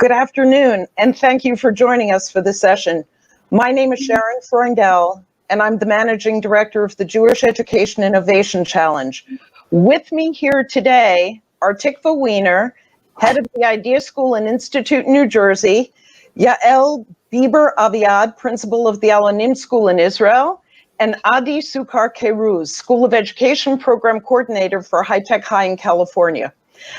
Good afternoon, and thank you for joining us for this session. My name is Sharon Freundel, and I'm the Managing Director of the Jewish Education Innovation Challenge. With me here today are Tikva Wiener, head of the Idea School and Institute in New Jersey, Yael Biber Aviad, principal of the Alanim School in Israel, and Ady Kayrouz, School of Education Program Coordinator for High Tech High in California.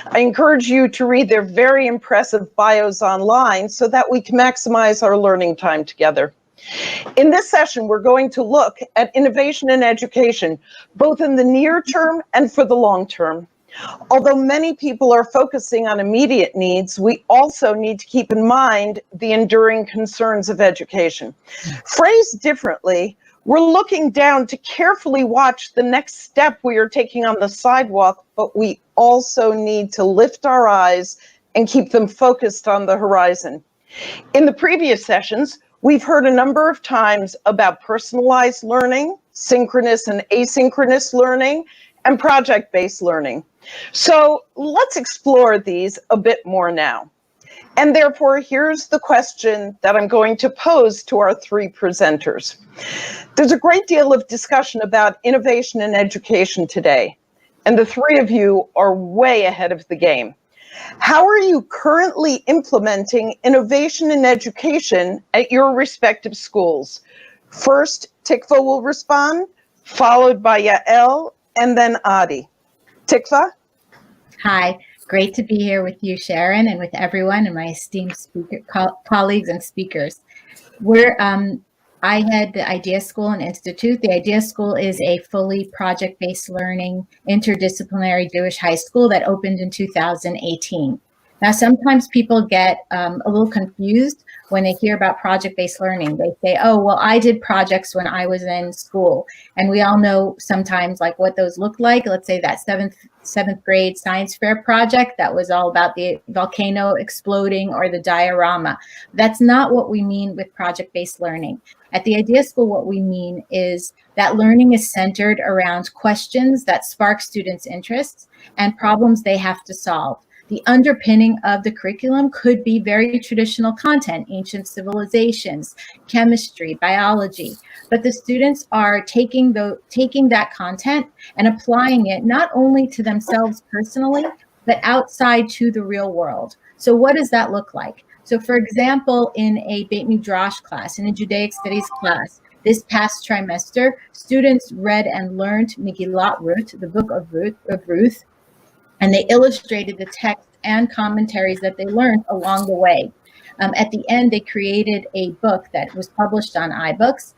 I encourage you to read their very impressive bios online so that we can maximize our learning time together. In this session, we're going to look at innovation in education, both in the near term and for the long term. Although many people are focusing on immediate needs, we also need to keep in mind the enduring concerns of education. Phrased differently, we're looking down to carefully watch the next step we are taking on the sidewalk, but we also need to lift our eyes and keep them focused on the horizon. In the previous sessions, we've heard a number of times about personalized learning, synchronous and asynchronous learning, and project-based learning. So let's explore these a bit more now. And therefore, here's the question that I'm going to pose to our three presenters. There's a great deal of discussion about innovation in education today, and the three of you are way ahead of the game. How are you currently implementing innovation in education at your respective schools? First, Tikva will respond, followed by Yael, and then Ady. Tikva? Hi. Great to be here with you, Sharon, and with everyone and my esteemed colleagues and speakers. I head the Idea School and Institute. The Idea School is a fully project-based learning interdisciplinary Jewish high school that opened in 2018. Now, sometimes people get a little confused when they hear about project-based learning. They say, oh, well, I did projects when I was in school. And we all know sometimes like what those look like. Let's say that seventh grade science fair project that was all about the volcano exploding or the diorama. That's not what we mean with project-based learning. At the Idea School, what we mean is that learning is centered around questions that spark students' interests and problems they have to solve. The underpinning of the curriculum could be very traditional content, ancient civilizations, chemistry, biology, but the students are taking that content and applying it not only to themselves personally, but outside to the real world. So what does that look like? So for example, in a Beit Midrash class, in a Judaic studies class, this past trimester, students read and learned Megillat Ruth, the book of Ruth, and they illustrated the text and commentaries that they learned along the way. At the end, they created a book that was published on iBooks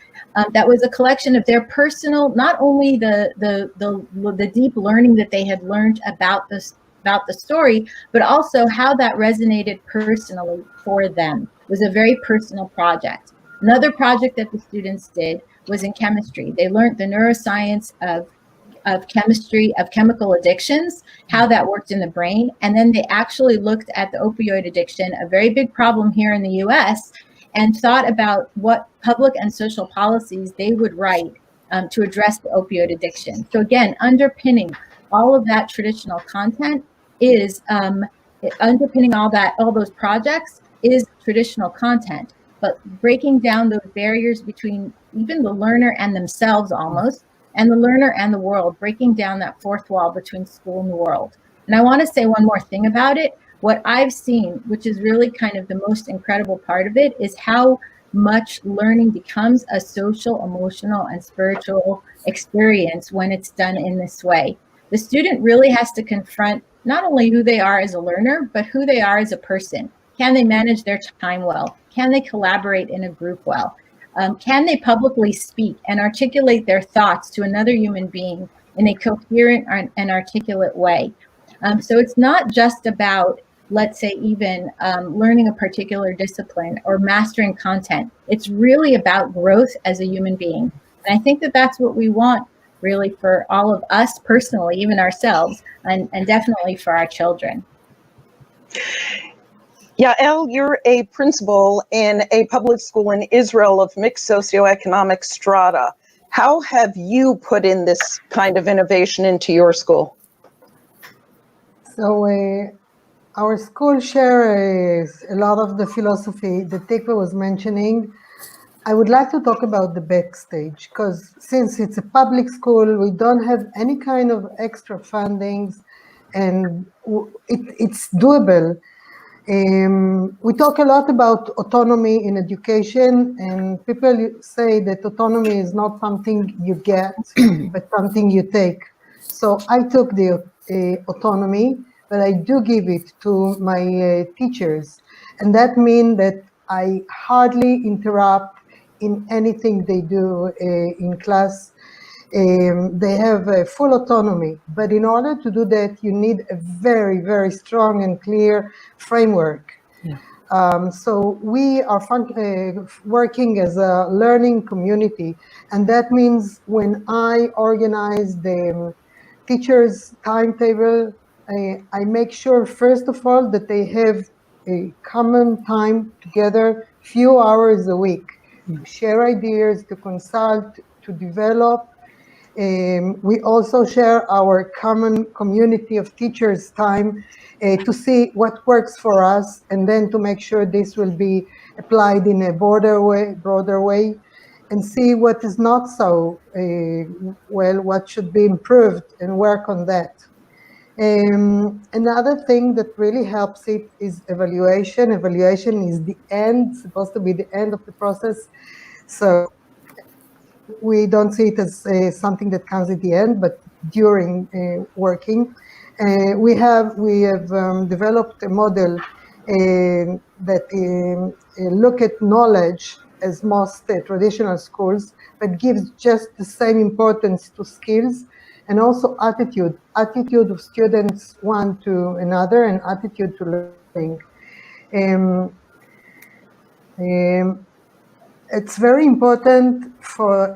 that was a collection of their personal, not only the deep learning that they had learned about the story, but also how that resonated personally for them. It was a very personal project. Another project that the students did was in chemistry. They learned the neuroscience of chemistry, of chemical addictions, how that worked in the brain. And then they actually looked at the opioid addiction, a very big problem here in the US, and thought about what public and social policies they would write to address the opioid addiction. So again, underpinning all of that traditional content is, underpinning all those projects is traditional content, but breaking down those barriers between even the learner and themselves almost, and the learner and the world, breaking down that fourth wall between school and the world. And I want to say one more thing about it. What I've seen, which is really kind of the most incredible part of it, is how much learning becomes a social, emotional, and spiritual experience when it's done in this way. The student really has to confront not only who they are as a learner, but who they are as a person. Can they manage their time well? Can they collaborate in a group well? Can they publicly speak and articulate their thoughts to another human being in a coherent and articulate way? So it's not just about, let's say, even learning a particular discipline or mastering content. It's really about growth as a human being. And I think that that's what we want really for all of us personally, even ourselves, and definitely for our children. Yael, you're a principal in a public school in Israel of mixed socioeconomic strata. How have you put in this kind of innovation into your school? So Our school shares a lot of the philosophy that Tikva was mentioning. I would like to talk about the backstage, because since it's a public school, we don't have any kind of extra fundings, and it's doable. We talk a lot about autonomy in education, and people say that autonomy is not something you get, but something you take. So I took the autonomy, but I do give it to my teachers. And that means that I hardly interrupt in anything they do in class. They have full autonomy, but in order to do that, you need a very, very strong and clear framework. So we are working as a learning community, and that means when I organize the teachers' timetable, I make sure, first of all, that they have a common time together, few hours a week, to share ideas, to consult, to develop. We also share our common community of teachers' time to see what works for us, and then to make sure this will be applied in a broader way, and see what is not so well, what should be improved, and work on that. Another thing that really helps it is evaluation. Evaluation is the end, supposed to be the end of the process. So we don't see it as something that comes at the end, but during working. We have developed a model that look at knowledge as most traditional schools, but gives just the same importance to skills, and also attitude of students one to another, and attitude to learning. It's very important for,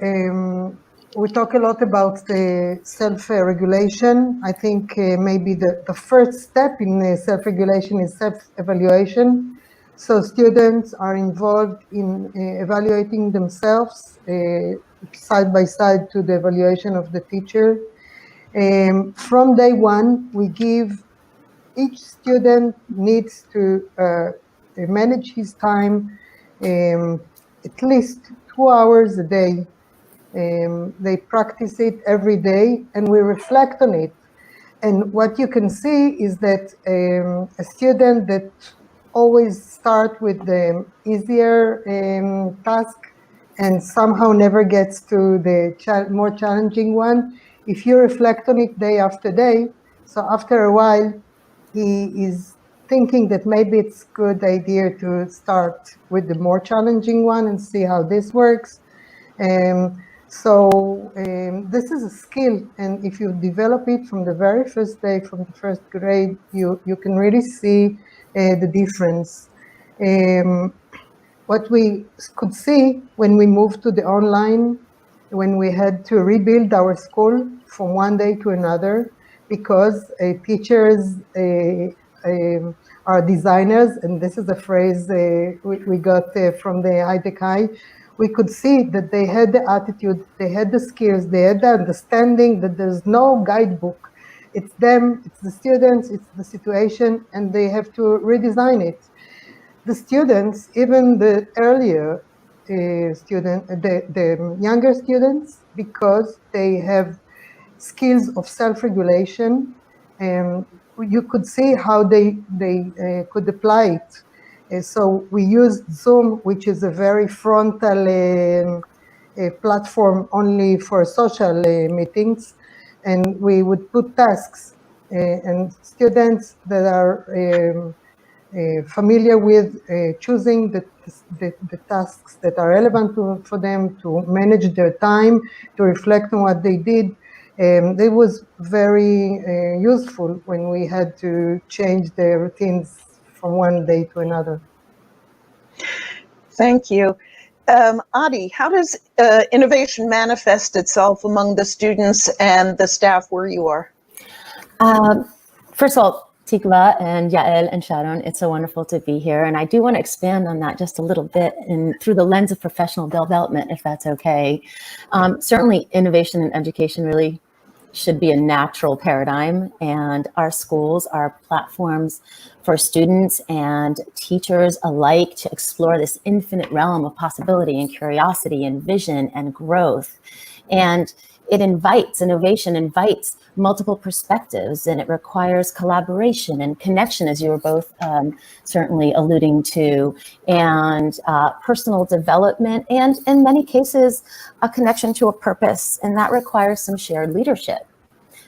we talk a lot about the self-regulation. I think maybe the first step in self-regulation is self-evaluation. So students are involved in evaluating themselves side by side to the evaluation of the teacher. From day one, we give each student needs to manage his time at least 2 hours a day. They practice it every day, and we reflect on it. And what you can see is that a student that always start with the easier task and somehow never gets to the more challenging one, if you reflect on it day after day, so after a while, he is thinking that maybe it's a good idea to start with the more challenging one and see how this works. So this is a skill, and if you develop it from the very first day, from the first grade, you can really see the difference. What we could see when we moved to the online, when we had to rebuild our school from one day to another, because teachers are designers, and this is a phrase we got from the Ady Kayrouz. We could see that they had the attitude, they had the skills, they had the understanding that there's no guidebook. It's them, it's the students, it's the situation, and they have to redesign it. The students, even the earlier the younger students, because they have skills of self-regulation, you could see how they could apply it. So we used Zoom, which is a very frontal platform only for social meetings, and we would put tasks, and students that are familiar with choosing the tasks that are relevant for them, to manage their time, to reflect on what they did. It was very useful when we had to change the routines from one day to another. Thank you. Ady, how does innovation manifest itself among the students and the staff where you are? First of all, Tikva and Yael and Sharon, it's so wonderful to be here. And I do want to expand on that just a little bit through the lens of professional development, if that's okay. Certainly innovation in education really should be a natural paradigm, and our schools are platforms for students and teachers alike to explore this infinite realm of possibility and curiosity and vision and growth. And it invites, innovation invites multiple perspectives, and it requires collaboration and connection, as you were both certainly alluding to, and personal development, and in many cases, a connection to a purpose, and that requires some shared leadership.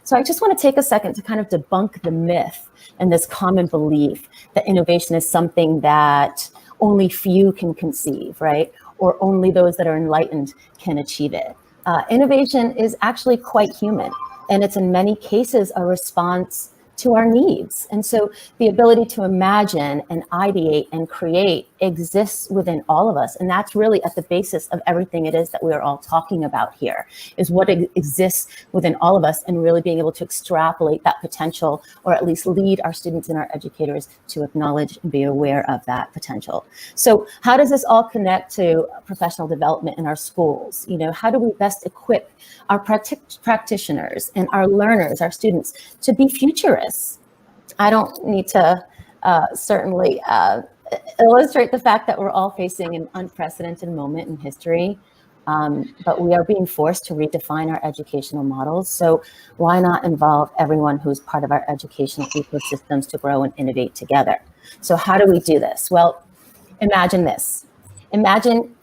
So I just want to take a second to kind of debunk the myth and this common belief that innovation is something that only few can conceive, right? Or only those that are enlightened can achieve it. Innovation is actually quite human, and it's in many cases a response to our needs. And so the ability to imagine and ideate and create exists within all of us. And that's really at the basis of everything it is that we are all talking about here, is what exists within all of us, and really being able to extrapolate that potential, or at least lead our students and our educators to acknowledge and be aware of that potential. So how does this all connect to professional development in our schools? You know, how do we best equip our practitioners and our learners, our students, to be futurists? I don't need to certainly illustrate the fact that we're all facing an unprecedented moment in history, but we are being forced to redefine our educational models. So why not involve everyone who's part of our educational ecosystems to grow and innovate together? So how do we do this? Well, imagine this. Imagine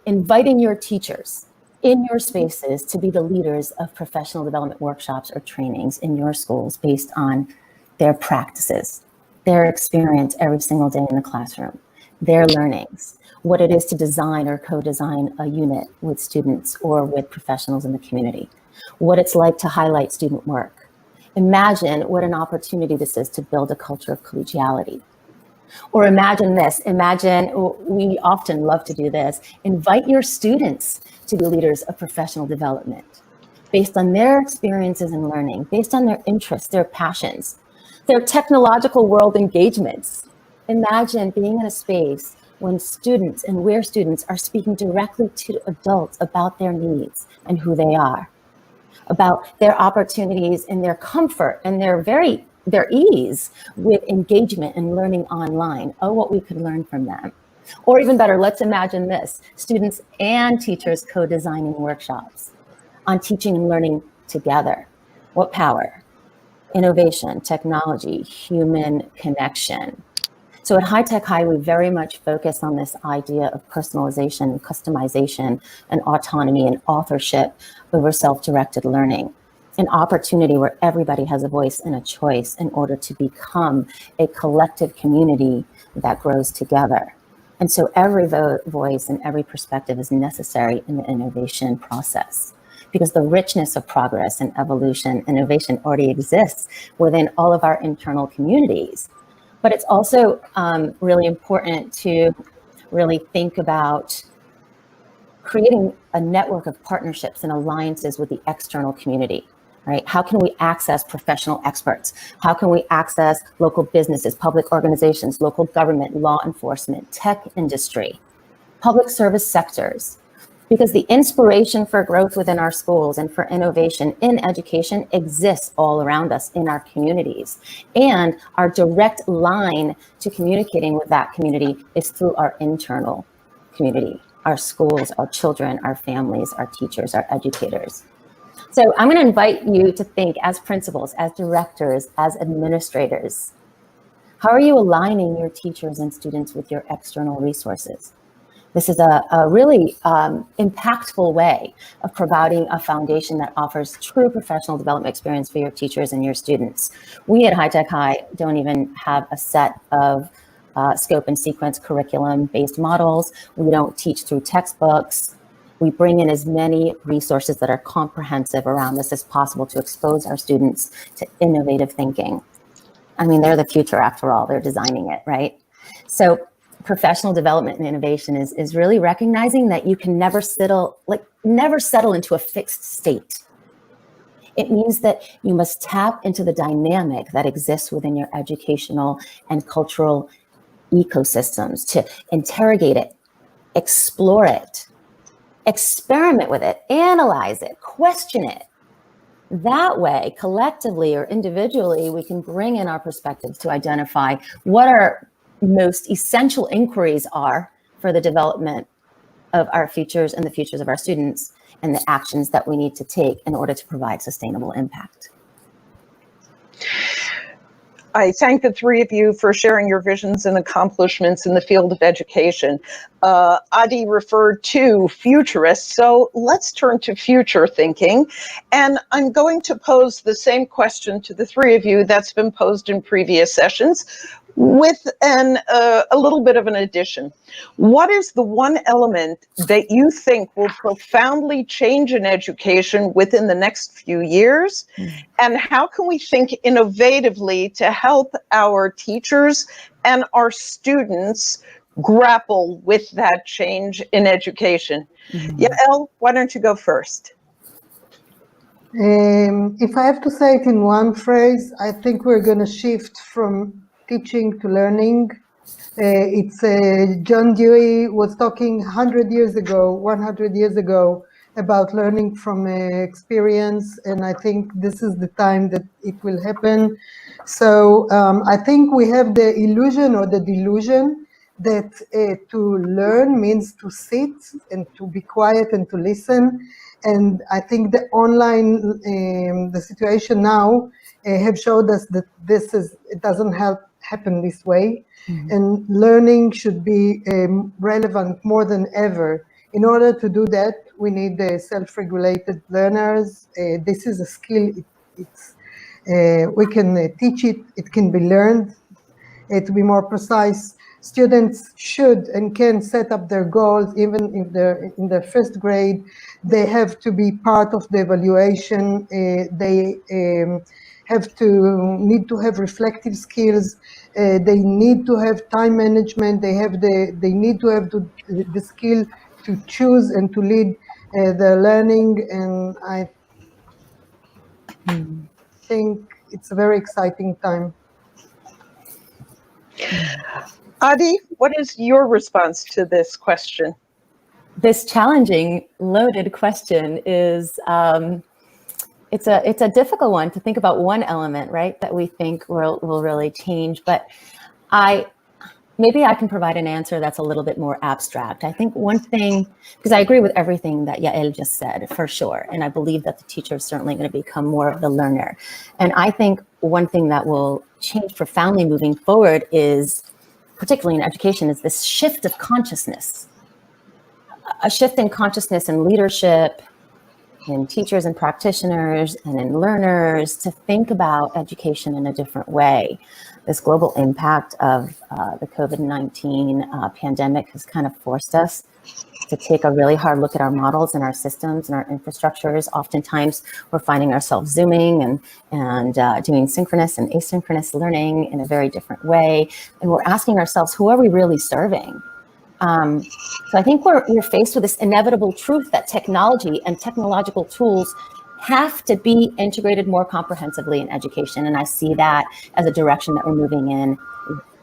inviting your teachers in your spaces to be the leaders of professional development workshops or trainings in your schools based on their practices, their experience every single day in the classroom, their learnings, what it is to design or co-design a unit with students or with professionals in the community, what it's like to highlight student work. Imagine what an opportunity this is to build a culture of collegiality. Or imagine this, imagine, we often love to do this, invite your students to be leaders of professional development based on their experiences and learning, based on their interests, their passions, their technological world engagements. Imagine being in a space when students and where students are speaking directly to adults about their needs and who they are, about their opportunities and their comfort and their ease with engagement and learning online. Oh, what we could learn from them. Or even better, let's imagine this, students and teachers co-designing workshops on teaching and learning together. What power? Innovation, technology, human connection. So at High Tech High, we very much focus on this idea of personalization and customization and autonomy and authorship over self-directed learning, an opportunity where everybody has a voice and a choice in order to become a collective community that grows together. And so every voice and every perspective is necessary in the innovation process, because the richness of progress and evolution, innovation already exists within all of our internal communities. But it's also really important to really think about creating a network of partnerships and alliances with the external community, right? How can we access professional experts? How can we access local businesses, public organizations, local government, law enforcement, tech industry, public service sectors? Because the inspiration for growth within our schools and for innovation in education exists all around us in our communities. And our direct line to communicating with that community is through our internal community, our schools, our children, our families, our teachers, our educators. So I'm going to invite you to think as principals, as directors, as administrators. How are you aligning your teachers and students with your external resources? This is a really impactful way of providing a foundation that offers true professional development experience for your teachers and your students. We at High Tech High don't even have a set of scope and sequence curriculum-based models. We don't teach through textbooks. We bring in as many resources that are comprehensive around this as possible to expose our students to innovative thinking. I mean, they're the future after all, they're designing it, right? So professional development and innovation is really recognizing that you can never settle into a fixed state. It means that you must tap into the dynamic that exists within your educational and cultural ecosystems to interrogate it, explore it, experiment with it, analyze it, question it, That way, collectively or individually, we can bring in our perspectives to identify what our most essential inquiries are for the development of our futures and the futures of our students, and the actions that we need to take in order to provide sustainable impact. I thank the three of you for sharing your visions and accomplishments in the field of education. Ady referred to futurists, so let's turn to future thinking. And I'm going to pose the same question to the three of you that's been posed in previous sessions, with a little bit of an addition. What is the one element that you think will profoundly change in education within the next few years? And how can we think innovatively to help our teachers and our students grapple with that change in education? Yael, why don't you go first? If I have to say it in one phrase, I think we're going to shift from teaching to learning. John Dewey was talking 100 years ago about learning from experience, and I think this is the time that it will happen. So I think we have the illusion or the delusion that to learn means to sit and to be quiet and to listen. And I think the online, the situation now have showed us that it doesn't happen this way. And learning should be relevant more than ever. In order to do that, we need self-regulated learners. This is a skill. We can teach it. It can be learned. To be more precise, students should and can set up their goals, even if they're in their first grade. They have to be part of the evaluation. They need to have reflective skills. They need to have time management. They need to have the skill to choose and to lead their learning. And I think it's a very exciting time. Ady, what is your response to this question? This challenging, loaded question is, it's a difficult one to think about one element, right, that we think will really change. But maybe I can provide an answer that's a little bit more abstract. I think one thing, because I agree with everything that Yael just said, for sure. And I believe that the teacher is certainly going to become more of the learner. And I think one thing that will change profoundly moving forward is, particularly in education, is this shift of consciousness. A shift in consciousness and leadership in teachers and practitioners and in learners to think about education in a different way. This global impact of the COVID-19 pandemic has kind of forced us to take a really hard look at our models and our systems and our infrastructures. Oftentimes, we're finding ourselves Zooming and doing synchronous and asynchronous learning in a very different way. And we're asking ourselves, who are we really serving? So I think we're faced with this inevitable truth that technology and technological tools have to be integrated more comprehensively in education. And I see that as a direction that we're moving in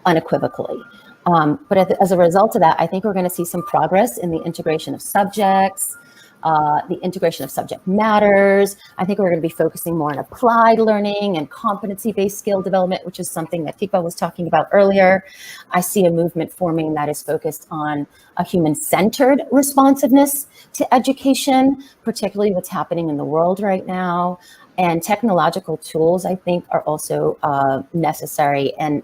unequivocally. But as a result of that, I think we're going to see some progress in the integration of subjects, the integration of subject matters. I think we're going to be focusing more on applied learning and competency-based skill development, which is something that Tikva was talking about earlier. I see a movement forming that is focused on a human-centered responsiveness to education, particularly what's happening in the world right now. And technological tools, I think, are also necessary and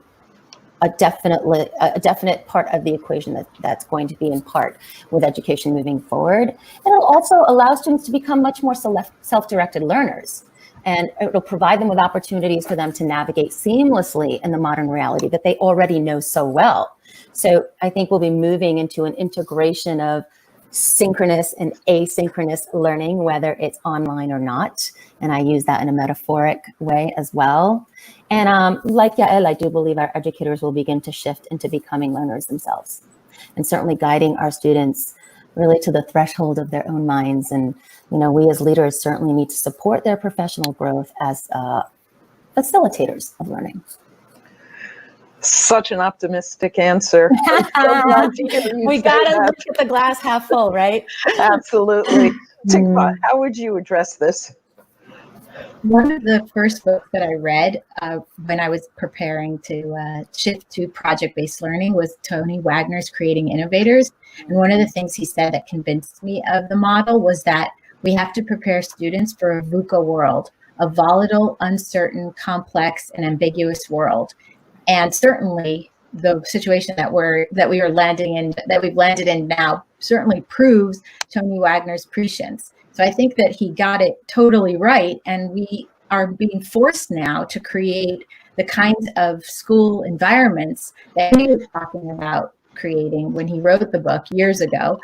a definite part of the equation that's going to be in part with education moving forward. And it'll also allow students to become much more self-directed learners. And it'll provide them with opportunities for them to navigate seamlessly in the modern reality that they already know so well. So I think we'll be moving into an integration of synchronous and asynchronous learning, whether it's online or not. And I use that in a metaphoric way as well. And like Yael, I do believe our educators will begin to shift into becoming learners themselves, and certainly guiding our students really to the threshold of their own minds. And, you know, we as leaders certainly need to support their professional growth as facilitators of learning. Such an optimistic answer. We gotta look at the glass half full, right? Absolutely. Tikva, how would you address this? One of the first books that I read when I was preparing to shift to project-based learning was Tony Wagner's Creating Innovators. And one of the things he said that convinced me of the model was that we have to prepare students for a VUCA world, a volatile, uncertain, complex, and ambiguous world. And certainly the situation that we've landed in now certainly proves Tony Wagner's prescience. So I think that he got it totally right, and we are being forced now to create the kinds of school environments that he was talking about creating when he wrote the book years ago.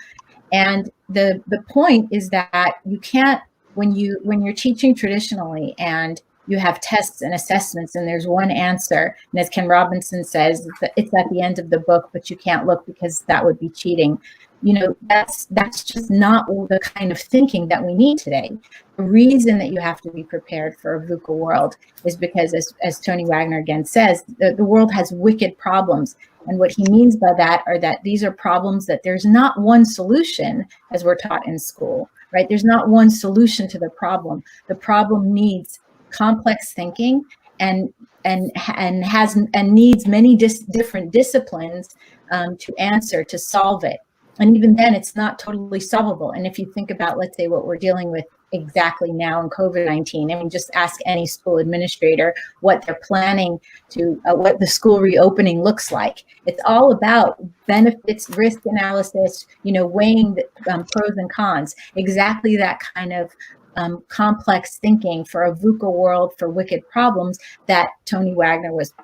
And the point is that you can't, when you're teaching traditionally and you have tests and assessments and there's one answer, and as Ken Robinson says, it's at the end of the book, but you can't look because that would be cheating. You know, that's just not the kind of thinking that we need today. The reason that you have to be prepared for a VUCA world is because, as Tony Wagner again says, the world has wicked problems. And what he means by that are that these are problems that there's not one solution, as we're taught in school, right? There's not one solution to the problem. The problem needs complex thinking and needs many different disciplines to answer, to solve it. And even then, it's not totally solvable. And if you think about, let's say, what we're dealing with exactly now in COVID-19, I mean, just ask any school administrator what they're planning to, what the school reopening looks like. It's all about benefits, risk analysis, weighing the pros and cons, exactly that kind of complex thinking for a VUCA world, for wicked problems that Tony Wagner was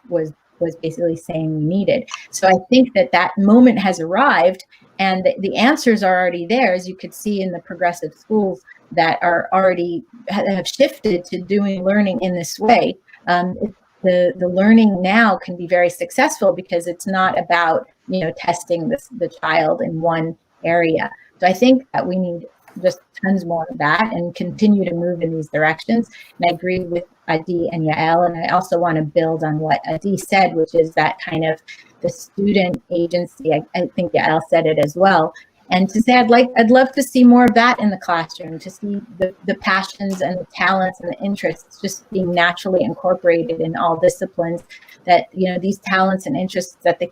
basically saying we needed. So I think that moment has arrived, and the answers are already there, as you could see in the progressive schools that are already have shifted to doing learning in this way. The learning now can be very successful because it's not about testing the child in one area. So I think that we need just tons more of that and continue to move in these directions. And I agree with Ady and Yael, and I also want to build on what Ady said, which is that kind of the student agency. I think Yael said it as well. And to say I'd love to see more of that in the classroom, to see the passions and the talents and the interests just being naturally incorporated in all disciplines, that these talents and interests that the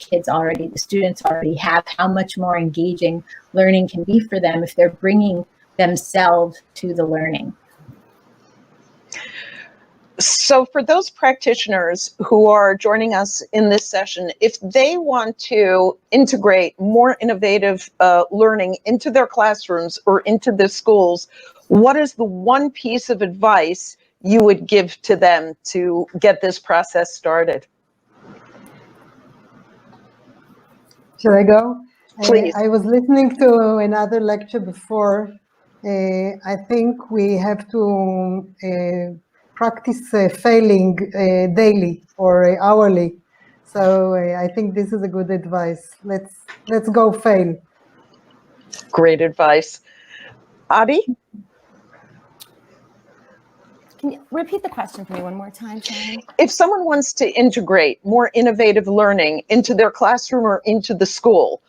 students already have, how much more engaging learning can be for them if they're bringing themselves to the learning. So for those practitioners who are joining us in this session, if they want to integrate more innovative learning into their classrooms or into the schools, what is the one piece of advice you would give to them to get this process started? Should I go? Please. I was listening to another lecture before. I think we have to practice failing daily or hourly. So I think this is a good advice. Let's go fail. Great advice. Ady? Can you repeat the question for me one more time, Sharon? If someone wants to integrate more innovative learning into their classroom or into the school,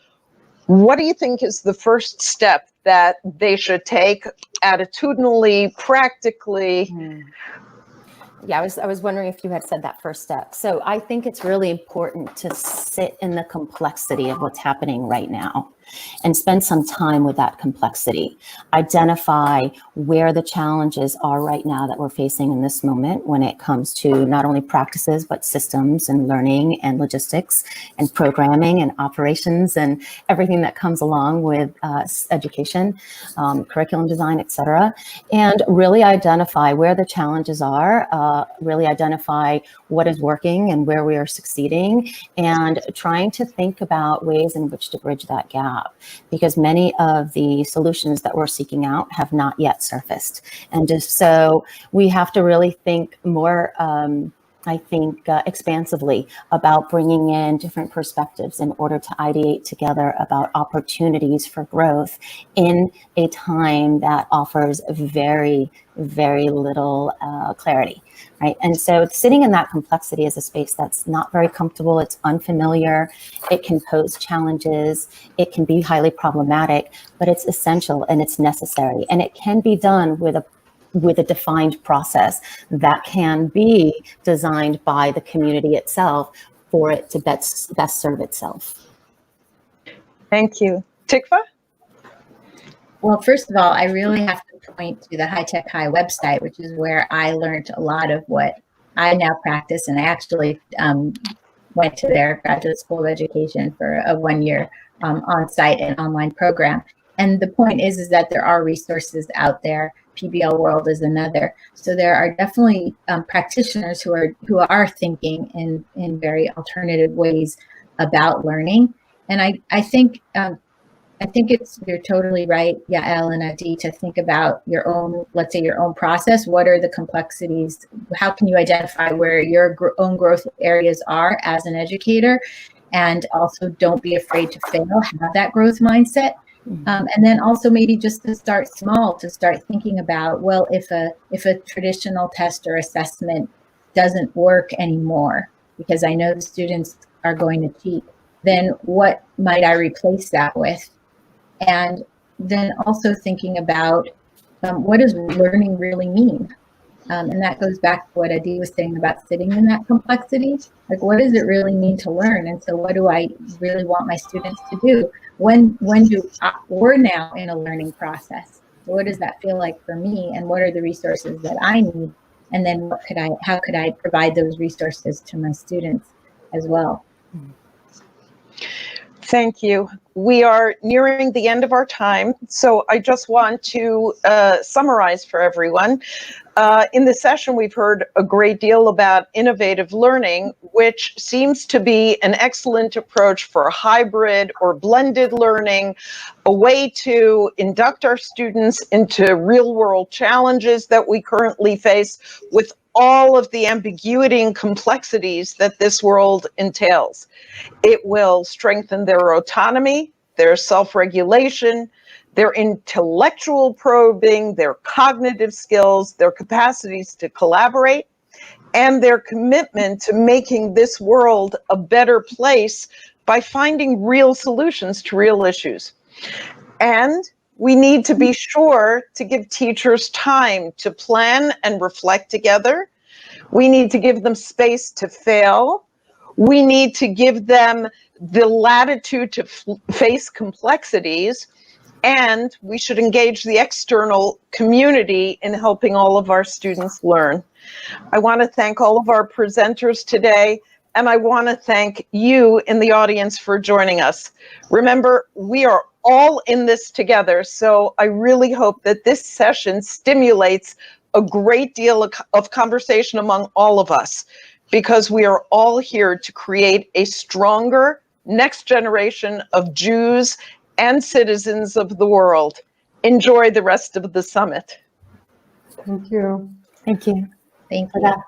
what do you think is the first step that they should take attitudinally, practically? Yeah, I was wondering if you had said that first step. So I think it's really important to sit in the complexity of what's happening right now and spend some time with that complexity. Identify where the challenges are right now that we're facing in this moment when it comes to not only practices, but systems and learning and logistics and programming and operations and everything that comes along with education, curriculum design, et cetera. And really identify where the challenges are, really identify what is working and where we are succeeding, and trying to think about ways in which to bridge that gap. Because many of the solutions that we're seeking out have not yet surfaced. And just so we have to really think more, expansively about bringing in different perspectives in order to ideate together about opportunities for growth in a time that offers very, very little clarity. Right. And so sitting in that complexity is a space that's not very comfortable. It's unfamiliar. It can pose challenges. It can be highly problematic, but it's essential and it's necessary. And it can be done with with a defined process that can be designed by the community itself for it to best serve itself. Thank you. Tikva? Well, first of all, I really have to point to the High Tech High website, which is where I learned a lot of what I now practice. And I actually went to their graduate school of education for a 1-year on-site and online program. And the point is that there are resources out there. PBL World is another. So there are definitely practitioners who are thinking in very alternative ways about learning. And I think you're totally right, Yael and Ady, to think about your own, let's say your own process. What are the complexities? How can you identify where your own growth areas are as an educator? And also don't be afraid to fail, have that growth mindset. And then also maybe just to start small, to start thinking about, well, if a traditional test or assessment doesn't work anymore, because I know the students are going to cheat, then what might I replace that with? And then also thinking about what does learning really mean? And that goes back to what Ady was saying about sitting in that complexity. Like, what does it really mean to learn? And so what do I really want my students to do? We're now in a learning process. So what does that feel like for me? And what are the resources that I need? And then how could I provide those resources to my students as well? Thank you. We are nearing the end of our time, so I just want to summarize for everyone. In this session, we've heard a great deal about innovative learning, which seems to be an excellent approach for hybrid or blended learning, a way to induct our students into real-world challenges that we currently face with all of the ambiguity and complexities that this world entails. It will strengthen their autonomy, their self-regulation, their intellectual probing, their cognitive skills, their capacities to collaborate, and their commitment to making this world a better place by finding real solutions to real issues. And we need to be sure to give teachers time to plan and reflect together. We need to give them space to fail. We need to give them the latitude to face complexities. And we should engage the external community in helping all of our students learn. I want to thank all of our presenters today, and I want to thank you in the audience for joining us. Remember, we are all in this together, so I really hope that this session stimulates a great deal of conversation among all of us, because we are all here to create a stronger next generation of Jews and citizens of the world. Enjoy the rest of the summit. Thank you. Thank you. Thank for you. that.